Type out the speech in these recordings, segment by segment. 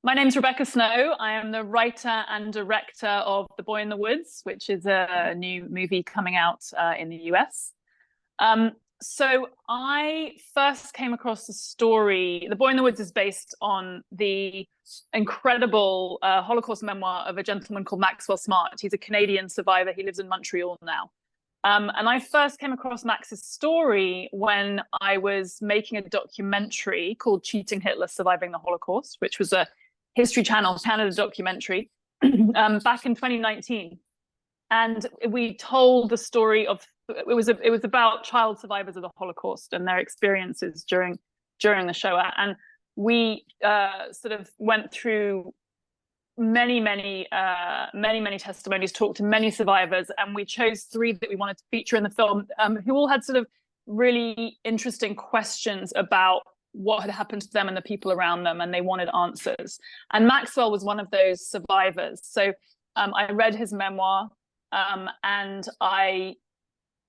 My name's Rebecca Snow. I am the writer and director of The Boy in the Woods, which is a new movie coming out in the US. Um, so I first came across the story. The Boy in the Woods is based on the incredible Holocaust memoir of a gentleman called Maxwell Smart. He's a Canadian survivor. He lives in Montreal now. And I first came across Max's story when I was making a documentary called Cheating Hitler, Surviving the Holocaust, which was a History Channel Canada documentary back in 2019. And we told the story of it was about child survivors of the Holocaust and their experiences during the Shoah. And we sort of went through many testimonies, talked to many survivors, and we chose three that we wanted to feature in the film, who all had sort of really interesting questions about what had happened to them and the people around them, and they wanted answers. And Maxwell was one of those survivors. So I read his memoir, and I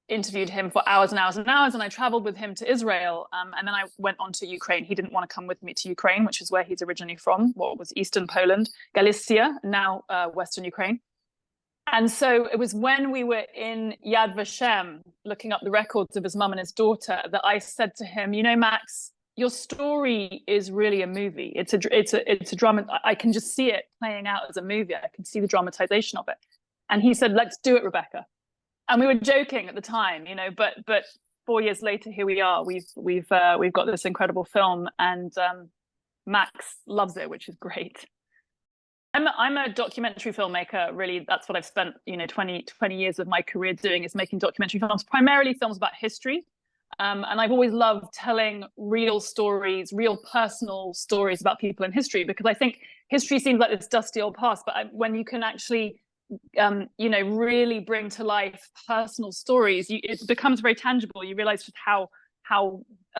interviewed him for hours and hours and hours, and I traveled with him to Israel, and then I went on to Ukraine. He didn't want to come with me to Ukraine, which is where he's originally from, what was Eastern Poland, Galicia, now Western Ukraine. And so it was when we were in Yad Vashem, looking up the records of his mum and his daughter, that I said to him, you know, Max, your story is really a movie. It's a drama. I can just see it playing out as a movie. I can see the dramatization of it. And he said, let's do it, Rebecca. And we were joking at the time, you know, but 4 years later, here we are. We've got this incredible film, and Max loves it, which is great. I'm a documentary filmmaker. Really, that's what I've spent 20 years of my career doing, is making documentary films, primarily films about history. And I've always loved telling real stories, real personal stories about people in history, because I think history seems like this dusty old past, but when you can actually really bring to life personal stories, it becomes very tangible. You realize just how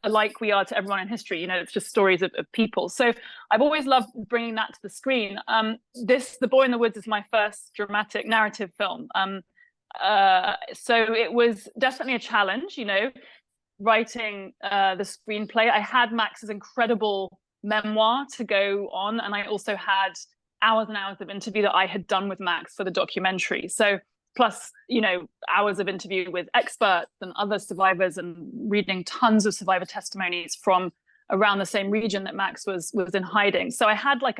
alike we are to everyone in history. It's just stories of people. So I've always loved bringing that to the screen. The Boy in the Woods is my first dramatic narrative film. So it was definitely a challenge, writing the screenplay. I had Max's incredible memoir to go on, and I also had hours and hours of interview that I had done with Max for the documentary. So plus, hours of interview with experts and other survivors, and reading tons of survivor testimonies from around the same region that Max was in hiding. So I had I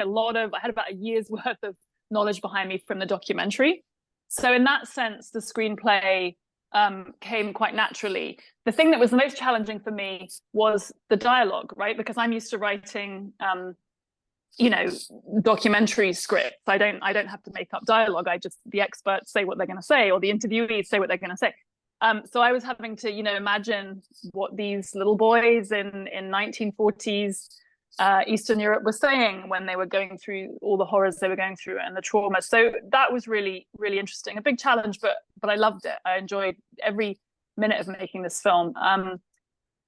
had about a year's worth of knowledge behind me from the documentary. So in that sense, the screenplay came quite naturally. The thing that was the most challenging for me was the dialogue, right? Because I'm used to writing documentary scripts. I don't have to make up dialogue. The experts say what they're going to say, or the interviewees say what they're going to say. So I was having to imagine what these little boys in 1940s Eastern Europe were saying when they were going through all the horrors they were going through and the trauma. So that was really, really interesting. A big challenge, but I loved it. I enjoyed every minute of making this film.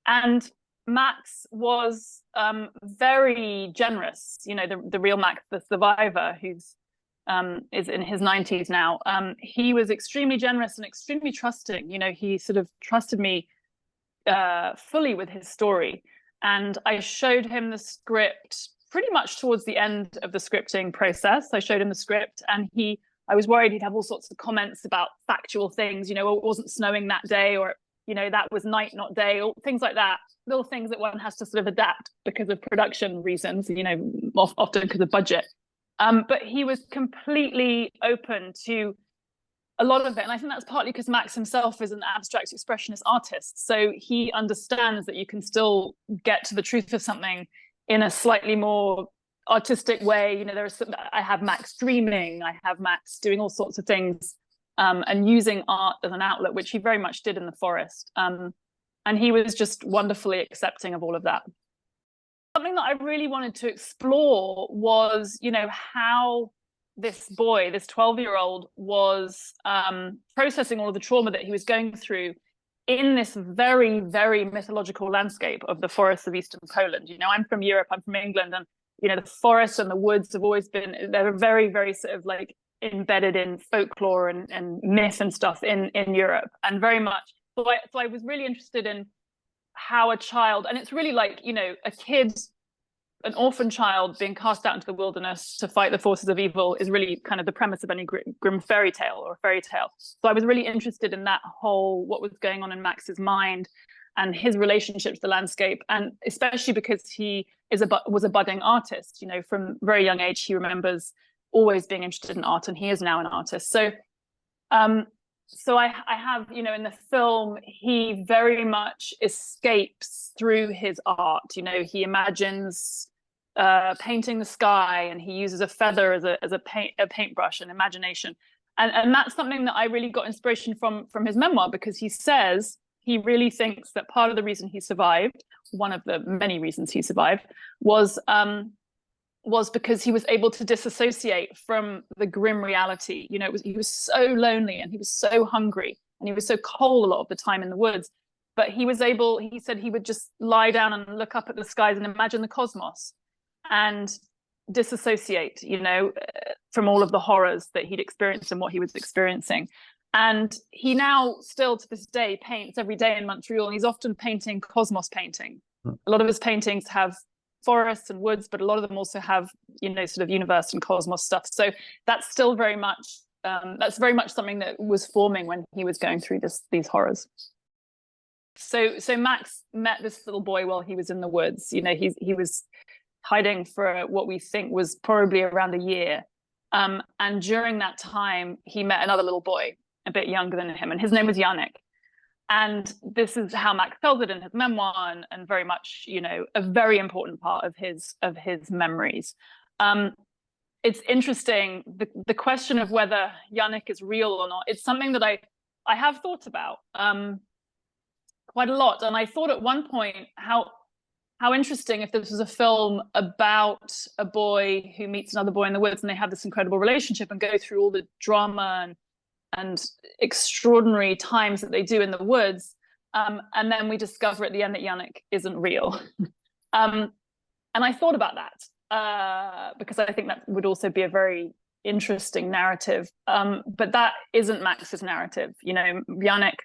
And Max was very generous. The real Max, the survivor, who's is in his 90s now. He was extremely generous and extremely trusting. He sort of trusted me fully with his story. And I showed him the script pretty much towards the end of the scripting process. I showed him the script, and I was worried he'd have all sorts of comments about factual things. It wasn't snowing that day, or that was night, not day, or things like that. Little things that one has to sort of adapt because of production reasons, often because of budget. But he was completely open to a lot of it. And I think that's partly because Max himself is an abstract expressionist artist. So he understands that you can still get to the truth of something in a slightly more artistic way. I have Max dreaming, I have Max doing all sorts of things, and using art as an outlet, which he very much did in the forest. And he was just wonderfully accepting of all of that. Something that I really wanted to explore was, how this boy, this 12-year-old, was processing all of the trauma that he was going through in this very, very mythological landscape of the forests of Eastern Poland. I'm from Europe, I'm from England, and, the forests and the woods have always been, they're very, very sort of embedded in folklore and myth and stuff in Europe, and very much. So I was really interested in how a child, and it's really a kid an orphan child being cast out into the wilderness to fight the forces of evil is really kind of the premise of any grim fairy tale or a fairy tale. So I was really interested in that whole, what was going on in Max's mind and his relationship to the landscape, and especially because he was a budding artist. You know, from a very young age, he remembers always being interested in art, and he is now an artist. So, I have, you know, in the film, he very much escapes through his art. You know, he imagines painting the sky, and he uses a feather as a paintbrush and imagination, and that's something that I really got inspiration from his memoir, because he says he really thinks that part of the reason he survived, one of the many reasons he survived, was because he was able to disassociate from the grim reality. You know, he was so lonely, and he was so hungry, and he was so cold a lot of the time in the woods. But he said he would just lie down and look up at the skies and imagine the cosmos and disassociate, you know, from all of the horrors that he'd experienced and what he was experiencing. And he now still to this day paints every day in Montreal, and he's often painting cosmos painting. A lot of his paintings have forests and woods, but a lot of them also have, you know, sort of universe and cosmos stuff. So that's still very much something that was forming when he was going through these horrors. So Max met this little boy while he was in the woods. You know, he was hiding for what we think was probably around a year. And during that time, he met another little boy, a bit younger than him, and his name was Yanek. And this is how Max tells it in his memoir, and very much, you know, a very important part of his memories. It's interesting, the question of whether Yanek is real or not. It's something that I have thought about quite a lot. And I thought at one point how interesting if this was a film about a boy who meets another boy in the woods, and they have this incredible relationship and go through all the drama and extraordinary times that they do in the woods, and then we discover at the end that Yanek isn't real. And I thought about that because I think that would also be a very interesting narrative. But that isn't Max's narrative. You know, Yanek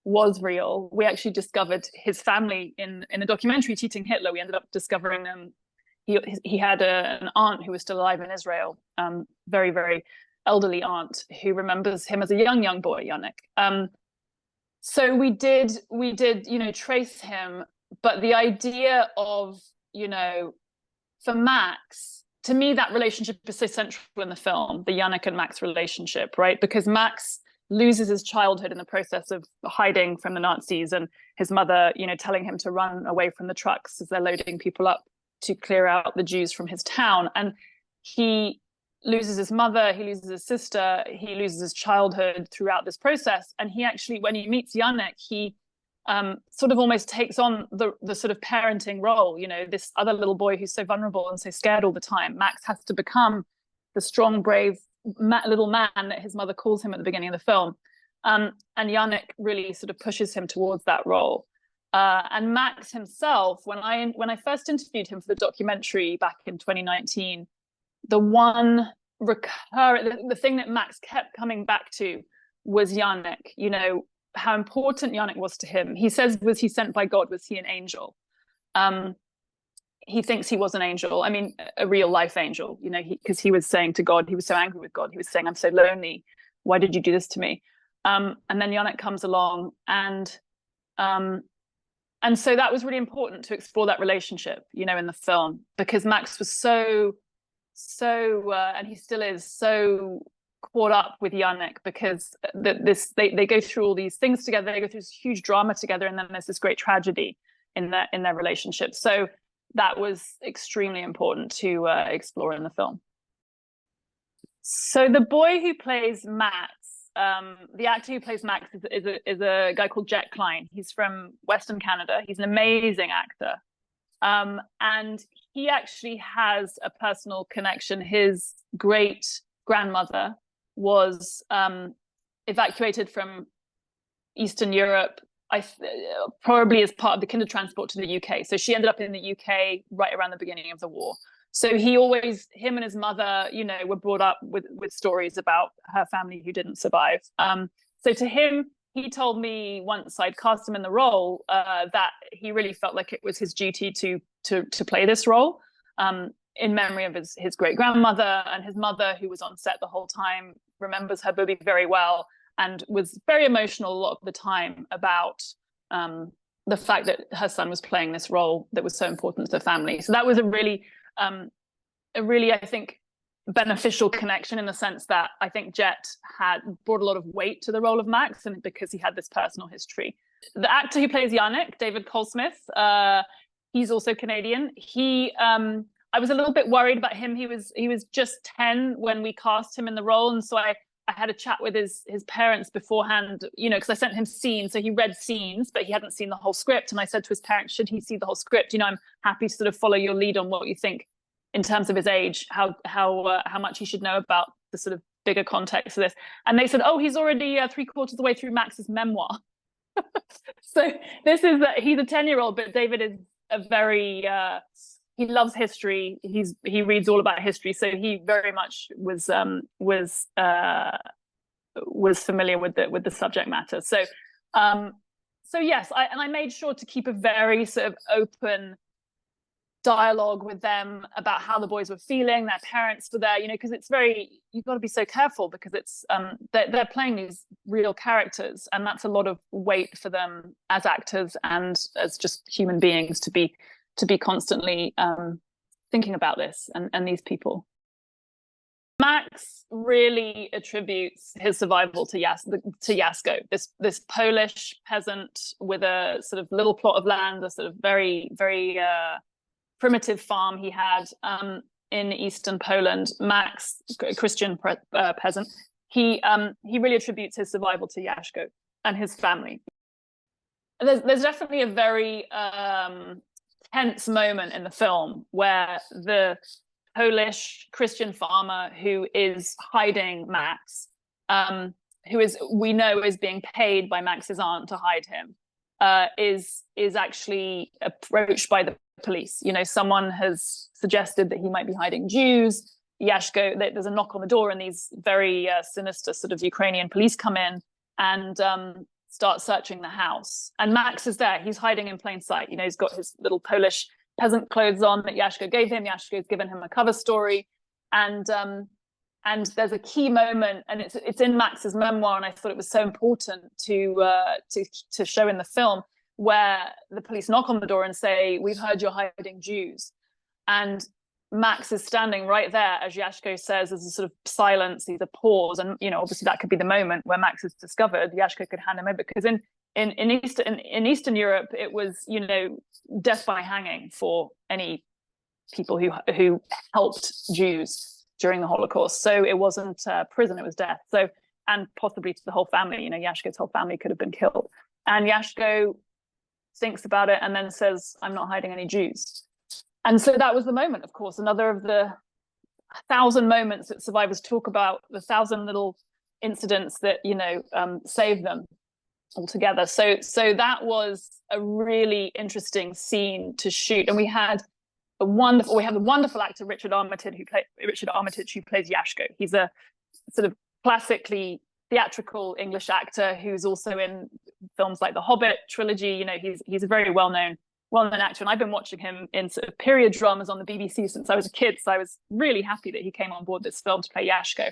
was real. We actually discovered his family in a documentary, Cheating Hitler. We ended up discovering them. He had an aunt who was still alive in Israel, very, very elderly aunt, who remembers him as a young boy, Yanek. So we did, you know, trace him. But the idea of, you know, for Max, to me, that relationship is so central in the film, the Yanek and Max relationship, right? Because Max loses his childhood in the process of hiding from the Nazis, and his mother, you know, telling him to run away from the trucks as they're loading people up to clear out the Jews from his town. And he loses his mother, he loses his sister, he loses his childhood throughout this process. And he actually, when he meets Yanek, he sort of almost takes on the sort of parenting role. You know, this other little boy who's so vulnerable and so scared all the time, Max has to become the strong, brave little man that his mother calls him at the beginning of the film. And Yanek really sort of pushes him towards that role. And Max himself, when I first interviewed him for the documentary back in 2019, the thing that Max kept coming back to was Yanek. You know, how important Yanek was to him. He says, was he sent by God? Was he an angel? He thinks he was an angel. I mean, a real life angel, you know, because he was saying to God, he was so angry with God. He was saying, I'm so lonely. Why did you do this to me? And then Yanek comes along, and so that was really important to explore that relationship, you know, in the film, because Max was so and he still is so caught up with Yanek, because they go through all these things together. They go through this huge drama together, and then there's this great tragedy in their relationship. So that was extremely important to explore in the film. So the boy who plays Max, the actor who plays Max is a guy called Jett Klyne. He's from Western Canada. He's an amazing actor. And he actually has a personal connection. His great grandmother was evacuated from Eastern Europe, probably as part of the Kindertransport to the UK. So she ended up in the UK right around the beginning of the war. So him and his mother, you know, were brought up with stories about her family who didn't survive. So to him, he told me once I'd cast him in the role that he really felt like it was his duty to play this role. in memory of his great grandmother, and his mother, who was on set the whole time, remembers her Bobby very well and was very emotional a lot of the time about the fact that her son was playing this role that was so important to the family. So that was a really, I think, beneficial connection, in the sense that I think Jett had brought a lot of weight to the role of Max, and because he had this personal history. The actor who plays Yanek, David Kohlsmith, he's also Canadian. I was a little bit worried about him. He was just 10 when we cast him in the role, and so I had a chat with his parents beforehand, because I sent him scenes. So he read scenes, but he hadn't seen the whole script. And I said to his parents, should he see the whole script? I'm happy to sort of follow your lead on what you think in terms of his age, how much he should know about the sort of bigger context of this. And they said, oh, he's already 3/4 of the way through Max's memoir. So this is he's a 10-year-old, but David is a very he loves history. He reads all about history, so he very much was familiar with the subject matter. So yes, I made sure to keep a very sort of open dialogue with them about how the boys were feeling. Their parents were there, because it's you've got to be so careful, because it's they're playing these real characters, and that's a lot of weight for them as actors and as just human beings to be constantly thinking about this and these people. Max really attributes his survival to Jasko, this Polish peasant with a sort of little plot of land, a sort of very, very primitive farm he had in eastern Poland. Max, Christian peasant, he really attributes his survival to Jasko and his family. There's definitely a very tense moment in the film where the Polish Christian farmer who is hiding Max, we know is being paid by Max's aunt to hide him, is actually approached by the police. Someone has suggested that he might be hiding Jews. Jasko, there's a knock on the door, and these very sinister sort of Ukrainian police come in and start searching the house. And Max is there. He's hiding in plain sight. He's got his little Polish peasant clothes on that Jasko gave him. Jasko's given him a cover story, and there's a key moment, and it's in Max's memoir, and I thought it was so important to show in the film, where the police knock on the door and say, "We've heard you're hiding Jews," and Max is standing right there as Jasko says. There's a sort of silence, there's a pause, and obviously that could be the moment where Max is discovered. Jasko could hand him over, because in Eastern Europe it was death by hanging for any people who helped Jews during the Holocaust. So it wasn't prison, it was death. So, and possibly to the whole family. Jasko's whole family could have been killed. And Jasko thinks about it and then says, "I'm not hiding any Jews." And so that was the moment, of course, another of the 1,000 moments that survivors talk about, the 1,000 little incidents that, saved them altogether. So that was a really interesting scene to shoot. And we had the wonderful actor, Richard Armitage, who plays Jasko. He's a sort of classically theatrical English actor who's also in films like the Hobbit trilogy. He's a very well-known actor, and I've been watching him in sort of period dramas on the BBC since I was a kid, so I was really happy that he came on board this film to play Jasko.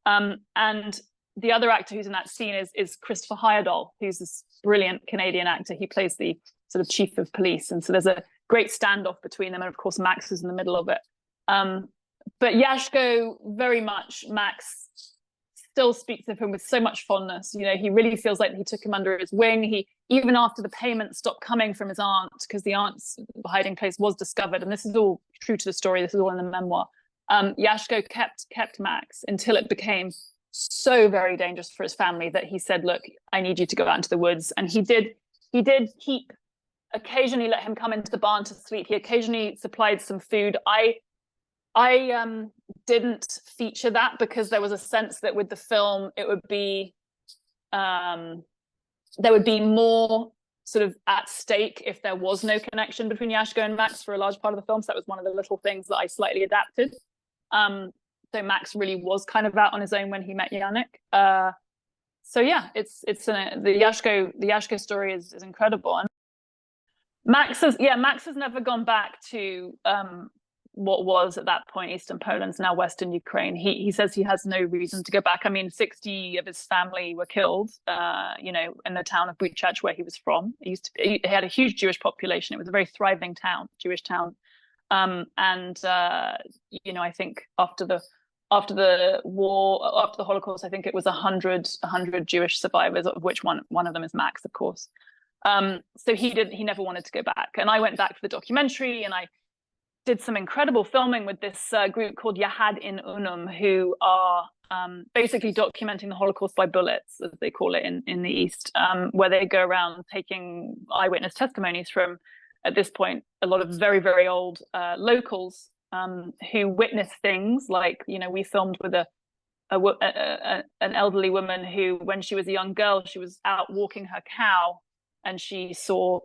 And the other actor who's in that scene is Christopher Heyerdahl, who's this brilliant Canadian actor. He plays the sort of chief of police, and so there's a great standoff between them, and of course Max is in the middle of it. But Jasko, very much, Max still speaks of him with so much fondness. He really feels like he took him under his wing. Even after the payments stopped coming from his aunt, because the aunt's hiding place was discovered, and this is all true to the story, this is all in the memoir, Jasko kept Max until it became so very dangerous for his family that he said, "Look, I need you to go out into the woods." And he did occasionally let him come into the barn to sleep. He occasionally supplied some food. I didn't feature that because there was a sense that with the film it would be there would be more sort of at stake if there was no connection between Jasko and Max for a large part of the film. So that was one of the little things that I slightly adapted. So Max really was kind of out on his own when he met Yanek. So yeah, the Jasko story is incredible. And Max has never gone back to what was at that point Eastern Poland, now Western Ukraine. He says he has no reason to go back. I mean, 60 of his family were killed, you know, in the town of Buchach, where he was from. He had a huge Jewish population. It was a very thriving town, Jewish town. You know, I think after the war, after the Holocaust, I think it was 100 Jewish survivors, of which one of them is Max, of course. So he never wanted to go back. And I went back for the documentary, and I did some incredible filming with this group called Yahad in Unum, who are basically documenting the Holocaust by bullets, as they call it in the East, where they go around taking eyewitness testimonies from, at this point, a lot of very, very old locals who witnessed things like, you know, we filmed with an elderly woman who, when she was a young girl, she was out walking her cow, and she saw,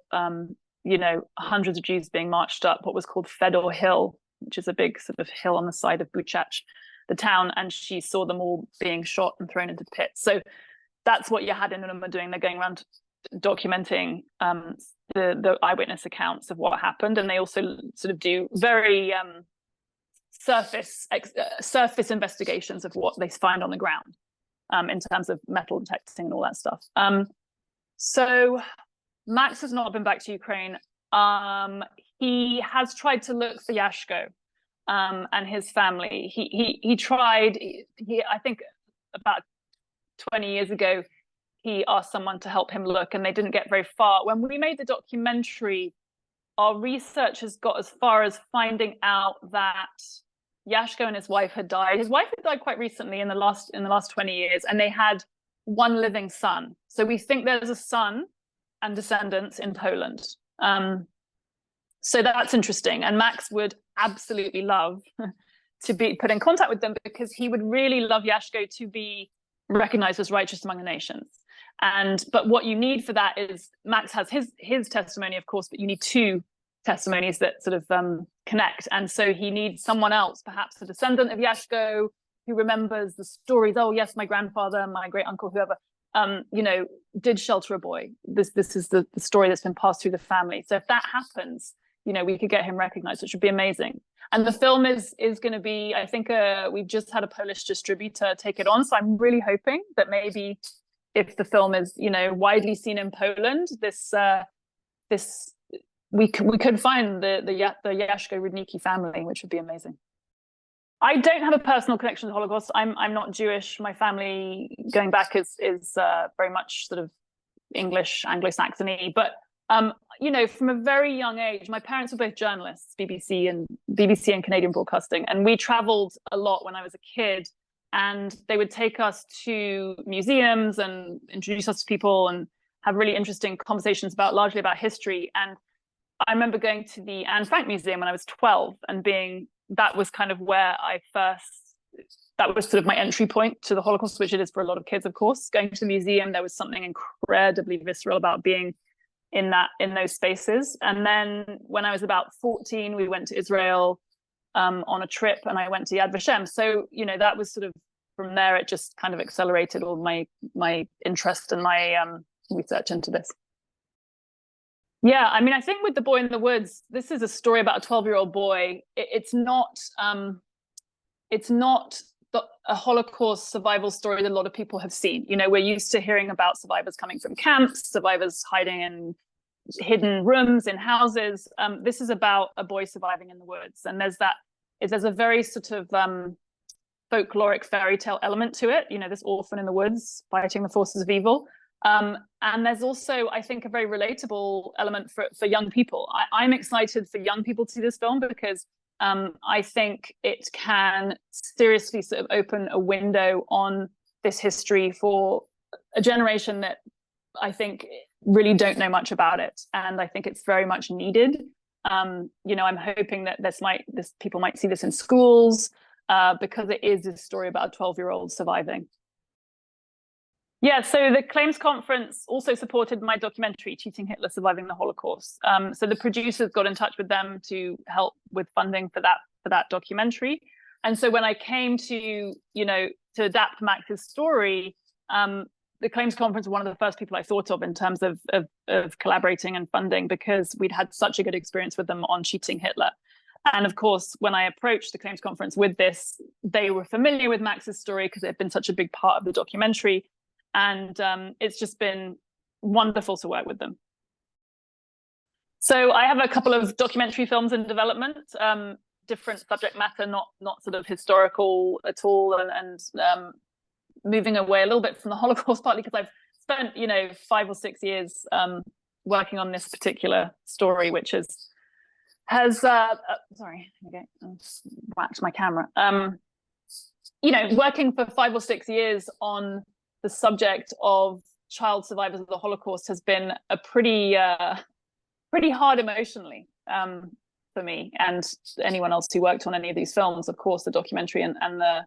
you know, hundreds of Jews being marched up what was called Fedor Hill, which is a big sort of hill on the side of Buchach, the town, and she saw them all being shot and thrown into pits. So that's what Yahad and Unum are doing. They're going around documenting the eyewitness accounts of what happened, and they also sort of do very surface investigations of what they find on the ground in terms of metal detecting and all that stuff. So Max has not been back to Ukraine. He has tried to look for Jasko and his family. He tried. I think about 20 years ago, he asked someone to help him look, and they didn't get very far. When we made the documentary, our research has got as far as finding out that Jasko and his wife had died. His wife had died quite recently in the last 20 years, and they had one living son. So we think there's a son and descendants in Poland. So that's interesting. And Max would absolutely love to be put in contact with them, because he would really love Jasko to be recognized as righteous among the nations. But what you need for that is, Max has his testimony, of course, but you need two testimonies that sort of connect. And so he needs someone else, perhaps a descendant of Jasko, who remembers the stories. Oh yes, my grandfather, my great uncle, whoever, you know, did shelter a boy. This is the story that's been passed through the family. So if that happens, you know, we could get him recognized, which would be amazing. And the film is going to be, I think, we've just had a Polish distributor take it on. So I'm really hoping that maybe if the film is, you know, widely seen in Poland, we could find the Jasko Rudnicki family, which would be amazing. I don't have a personal connection to the Holocaust. I'm not Jewish. My family going back is very much sort of English, Anglo-Saxony. But you know, from a very young age, my parents were both journalists, BBC and Canadian Broadcasting, and we traveled a lot when I was a kid. And they would take us to museums and introduce us to people and have really interesting conversations largely about history. And I remember going to the Anne Frank Museum when I was 12 and that was kind of where that was sort of my entry point to the Holocaust, which it is for a lot of kids, of course. Going to the museum, there was something incredibly visceral about being in those spaces. And then when I was about 14, we went to Israel on a trip, and I went to Yad Vashem. So, you know, that was sort of, from there, it just kind of accelerated all my interest and my research into this. Yeah, I mean, I think with The Boy in the Woods, this is a story about a 12-year-old boy. It's not a Holocaust survival story that a lot of people have seen. You know, we're used to hearing about survivors coming from camps, survivors hiding in hidden rooms in houses. This is about a boy surviving in the woods, and there's a very sort of folkloric fairy tale element to it. You know, this orphan in the woods fighting the forces of evil. And there's also, I think, a very relatable element for young people. I'm excited for young people to see this film because I think it can seriously sort of open a window on this history for a generation that I think really don't know much about it. And I think it's very much needed. You know, I'm hoping that people might see this in schools because it is a story about a 12-year-old surviving. Yeah, so the Claims Conference also supported my documentary, Cheating Hitler, Surviving the Holocaust. So the producers got in touch with them to help with funding for that documentary. And so when I came to adapt Max's story, the Claims Conference was one of the first people I thought of in terms of collaborating and funding, because we'd had such a good experience with them on Cheating Hitler. And of course, when I approached the Claims Conference with this, they were familiar with Max's story because it had been such a big part of the documentary. And it's just been wonderful to work with them. So I have a couple of documentary films in development, different subject matter, not sort of historical at all, and moving away a little bit from the Holocaust, partly because I've spent, 5 or 6 years working on this particular story, which has sorry, okay, I just whacked my camera. Working for 5 or 6 years on the subject of child survivors of the Holocaust has been a pretty hard emotionally for me and anyone else who worked on any of these films, of course, the documentary and the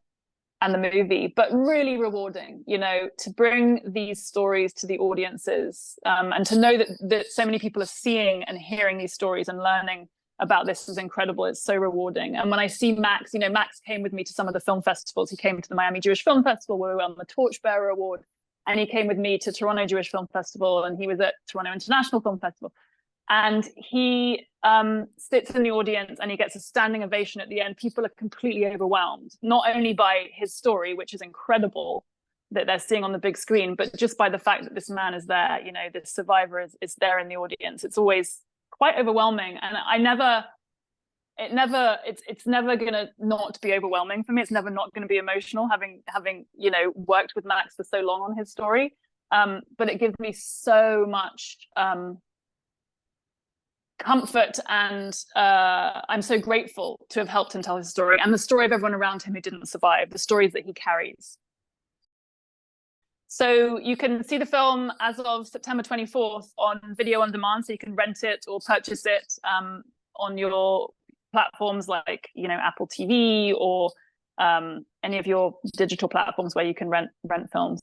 movie, but really rewarding, to bring these stories to the audiences, and to know that so many people are seeing and hearing these stories and learning about this is incredible. It's so rewarding. And when I see Max, Max came with me to some of the film festivals. He came to the Miami Jewish Film Festival where we won the Torchbearer Award, and he came with me to Toronto Jewish Film Festival, and he was at Toronto International Film Festival. And he sits in the audience and he gets a standing ovation at the end. People are completely overwhelmed, not only by his story, which is incredible that they're seeing on the big screen, but just by the fact that this man is there, this survivor is there in the audience. It's always quite overwhelming. And it's never gonna not be overwhelming for me. It's never not gonna be emotional, having worked with Max for so long on his story. But it gives me so much comfort, and I'm so grateful to have helped him tell his story and the story of everyone around him who didn't survive, the stories that he carries. So you can see the film as of September 24th on video on demand, so you can rent it or purchase it on your platforms like Apple TV or any of your digital platforms where you can rent films.